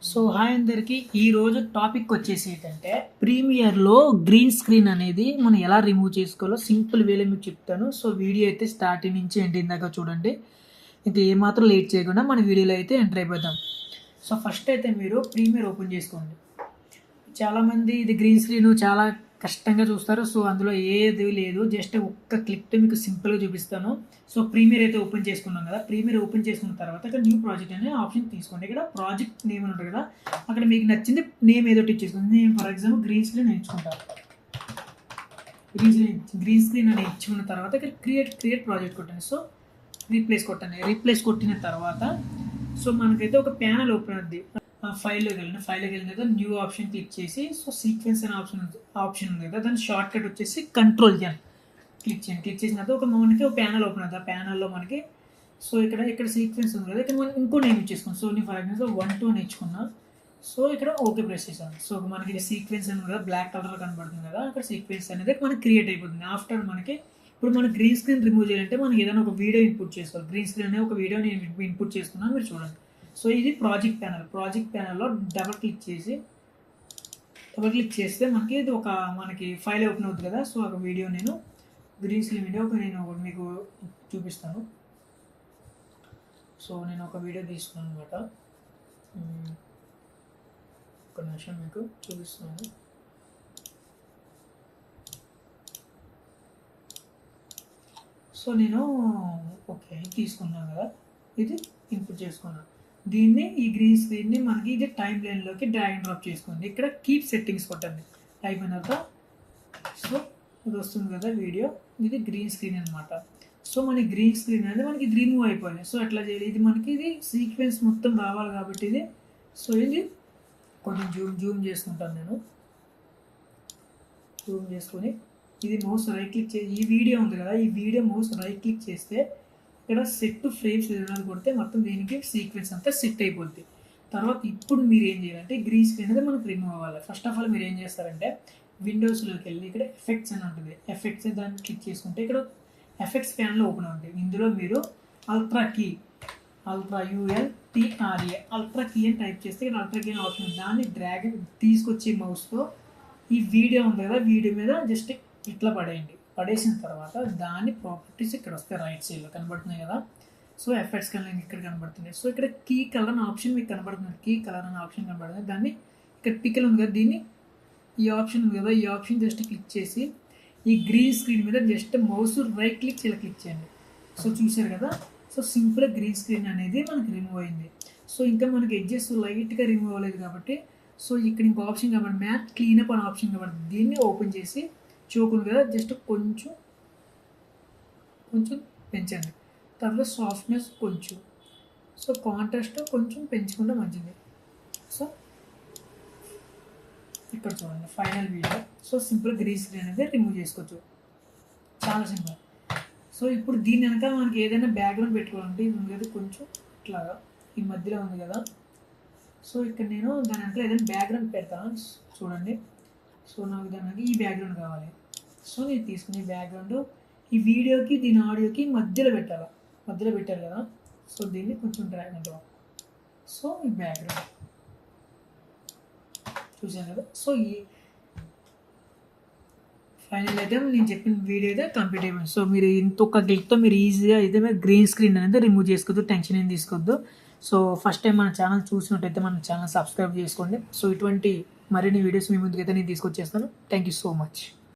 So hi అందరికి ఈ రోజు టాపిక్ వచ్చేసి ఏంటంటే ప్రీమియర్లో గ్రీన్ స్క్రీన్ అనేది మనం ఎలా రిమూవ్ చేసుకోవాలో సింపుల్ వేలో మీకు చెప్తాను. సో వీడియో అయితే స్టార్టింగ్ నుంచి ఎండింగ్ దాకా చూడండి. ఇంకా ఏమాత్రం లేట్ చేయకుండా మన వీడియోలో అయితే ఎంటర్ అయిపోదాం. సో ఫస్ట్ అయితే మీరు ప్రీమియర్ ఓపెన్ చేసుకోండి. చాలామంది ఇది గ్రీన్ స్క్రీన్ చాలా కష్టంగా చూస్తారు. సో అందులో ఏది లేదు, జస్ట్ ఒక్క క్లిక్తో మీకు సింపుల్గా చూపిస్తాను. సో ప్రీమియర్ అయితే ఓపెన్ చేసుకున్నాం కదా, ప్రీమియర్ ఓపెన్ చేసుకున్న తర్వాత ఇక్కడ న్యూ ప్రాజెక్ట్ అనే ఆప్షన్ తీసుకోండి. ఇక్కడ ప్రాజెక్ట్ నేమ్ ఉంటుంది కదా, అక్కడ మీకు నచ్చింది నేమ్ ఏదో ఇచ్చేసుకోండి. నేను ఫర్ ఎగ్జాంపుల్ గ్రీన్ స్క్రీన్ ఎంచుకుంటాను. గ్రీన్ స్క్రీన్ అని ఇచ్చుకున్న తర్వాత ఇక్కడ క్రియేట్ ప్రాజెక్ట్ కొట్టండి. సో రీప్లేస్ కొట్టిన తర్వాత సో మనకైతే ఒక ప్యానల్ ఓపెన్ అవుద్ది. ఫైల్లోకి వెళ్ళిన తర్వాత న్యూ ఆప్షన్ క్లిక్ చేసి సో సీక్వెన్స్ అనే ఆప్షన్ ఉంది కదా, దాని షార్ట్ కట్ వచ్చేసి కంట్రోల్ N క్లిక్ చేసిన తర్వాత మనకి ఒక ప్యానల్ ఓపెన్ అవుతుంది. ఆ ప్యానల్లో మనకి సో ఇక్కడ సీక్వెన్స్ ఉంది కదా, ఇక్కడ మనం ఇంకో నేమ్ ఇచ్చేసుకున్నాం. సో నేను ఫర్ ఎగ్జాంపుల్ 1 2 అని ఇచ్చుకున్నా. సో ఇక్కడ ఓకే ప్రెస్ చేసాను. సో మనకి ఇది సీక్వెన్స్ అని కదా బ్లాక్ కలర్లో కనబడుతుంది కదా, అక్కడ సీక్వెన్స్ అనేది మనకి క్రియేట్ అయిపోతుంది. ఆఫ్టర్ మనకి ఇప్పుడు మనం గ్రీన్ స్క్రీన్ రిమూవ్ చేయాలంటే మనం ఏదైనా ఒక వీడియో ఇన్పుట్ చేసుకోవాలి. గ్రీన్ స్క్రీన్ అనే ఒక వీడియో నేను ఇన్పుట్ చేసుకున్నాను, మీరు చూడండి. సో ఇది ప్రాజెక్ట్ ప్యానల్లో డబుల్ క్లిక్ చేస్తే మనకి ఇది మనకి ఫైల్ ఓపెన్ అవుతుంది కదా. సో ఒక వీడియో నేను గ్రీన్ స్క్రీన్ వీడియో మీకు చూపిస్తాను. సో నేను ఒక వీడియో తీసుకున్నాను అనమాట. ఒక నిమిషం మీకు చూపిస్తున్నాను. సో నేను ఓకే తీసుకున్నాను కదా, ఇది ఇన్పుట్ చేసుకున్నాను. దీన్ని ఈ గ్రీన్ స్క్రీన్ని మనకి ఇది టైం లైన్లోకి డ్రాగ్ అండ్ డ్రాప్ చేసుకోండి. ఇక్కడ కీప్ సెట్టింగ్స్ కొట్టండి. అయిపోయిన తర్వాత సో ఇది వస్తుంది కదా వీడియో, ఇది గ్రీన్ స్క్రీన్ అనమాట. సో మనకి గ్రీన్ స్క్రీన్ అనేది మనకి ఇది రిమూవ్ అయిపోయింది. సో ఎట్లా చేయాలి, ఇది మనకి ఇది సీక్వెన్స్ మొత్తం రావాలి కాబట్టి ఇది సో ఇది కొంచెం జూమ్ చేసుకుంటాను. నేను జూమ్ చేసుకొని ఇది మౌస్ రైట్ క్లిక్ చేసి ఈ వీడియో ఉంది కదా, ఈ వీడియో మౌస్ రైట్ క్లిక్ చేస్తే ఇక్కడ సెట్ ఫ్రేమ్స్ ఏదైనా కొడితే మొత్తం దీనికి సీక్వెన్స్ అంతా సెట్ అయిపోద్ది. తర్వాత ఇప్పుడు మీరు ఏం చేయాలంటే గ్రీన్ స్క్రీన్ అనేది మనకు రిమూవ్ అవ్వాలి. ఫస్ట్ ఆఫ్ ఆల్ మీరు ఏం చేస్తారంటే విండోస్లోకి వెళ్ళి ఇక్కడ ఎఫెక్ట్స్ అని ఉంటుంది. ఎఫెక్ట్స్ దాన్ని క్లిక్ చేసుకుంటే ఇక్కడ ఎఫెక్ట్స్ ప్యానల్ ఓపెన్ అవుతుంది. ఇందులో మీరు అల్ట్రా ULTRA అల్ట్రా కీ అని టైప్ చేస్తే ఇక్కడ అల్ట్రా కీ అని ఆప్షన్ ఉంది. దాన్ని డ్రాగ్ తీసుకొచ్చి మౌస్తో ఈ వీడియో ఉంది కదా, వీడియో మీద జస్ట్ ఇట్లా పడేసిన తర్వాత దాని ప్రాపర్టీస్ ఇక్కడ వస్తాయి, రైట్ సైడ్లో కనబడుతున్నాయి కదా. సో ఎఫెక్ట్స్ కలర్ ఇక్కడ కనబడుతున్నాయి. సో ఇక్కడ కీ కలర్ అనే ఆప్షన్ మీకు కనబడుతుంది. కీ కలర్ అనే ఆప్షన్ కనబడుతుంది. దాన్ని ఇక్కడ పికల్ ఉంది కదా, దీన్ని ఈ ఆప్షన్ ఉంది కదా, ఈ ఆప్షన్ జస్ట్ క్లిక్ చేసి ఈ గ్రీన్ స్క్రీన్ మీద జస్ట్ మౌస్ రైట్ క్లిక్ చేయండి. సో చూసారు కదా, సో సింపుల్గా గ్రీన్ స్క్రీన్ అనేది మనకి రిమూవ్ అయింది. సో ఇంకా మనకి ఎడ్జెస్ లైట్గా రిమూవ్ అవ్వలేదు కాబట్టి సో ఇక్కడ ఇంకో ఆప్షన్ కాబట్టి మ్యాట్ క్లీనప్ అనే ఆప్షన్ కాబట్టి దీన్ని ఓపెన్ చేసి చూకుంది కదా, జస్ట్ కొంచెం పెంచండి. తర్వాత సాఫ్ట్నెస్ కొంచెం, సో కాంట్రాస్ట్ కొంచెం పెంచుకుంటే మంచిది. సో ఇక్కడ చూడండి final video. So simple green screen అనేది రిమూవ్ చేసుకోవచ్చు, చాలా సింపుల్. సో ఇప్పుడు దీని వెనక మనకి ఏదైనా బ్యాక్గ్రౌండ్ పెట్టుకోవాలంటే ఇది ఉంది కదా, కొంచెం ఇట్లాగా ఈ మధ్యలో ఉంది కదా. సో ఇక్కడ నేను దాని వెనక ఏదైనా బ్యాక్గ్రౌండ్ పెడతాను చూడండి. సో నాకు దానికి ఈ బ్యాక్గ్రౌండ్ కావాలి. సో నేను తీసుకునే బ్యాక్గ్రౌండ్ ఈ వీడియోకి దీని ఆడియోకి మధ్యలో పెట్టాలి కదా. సో దీన్ని కొంచెం డ్రాగ్ అంటాం. సో ఈ బ్యాక్గ్రౌండ్ చూసాను కదా. సో ఈ ఫైనల్ అయితే నేను చెప్పిన వీడియో అయితే కంప్లీట్ అయిపోయింది. సో మీరు ఇంకొక క్లిక్తో మీరు ఈజీగా అయితే మీరు గ్రీన్ స్క్రీన్ అనేది రిమూవ్ చేసుకోవద్దు, టెన్షన్ ఏం తీసుకోవద్దు. సో ఫస్ట్ టైం మన ఛానల్ చూసినట్టయితే మన ఛానల్ సబ్స్క్రైబ్ చేసుకోండి. సో ఇటువంటి మరిన్ని వీడియోస్ మీ ముందుకైతే నేను తీసుకొచ్చేస్తాను. Thank you so much.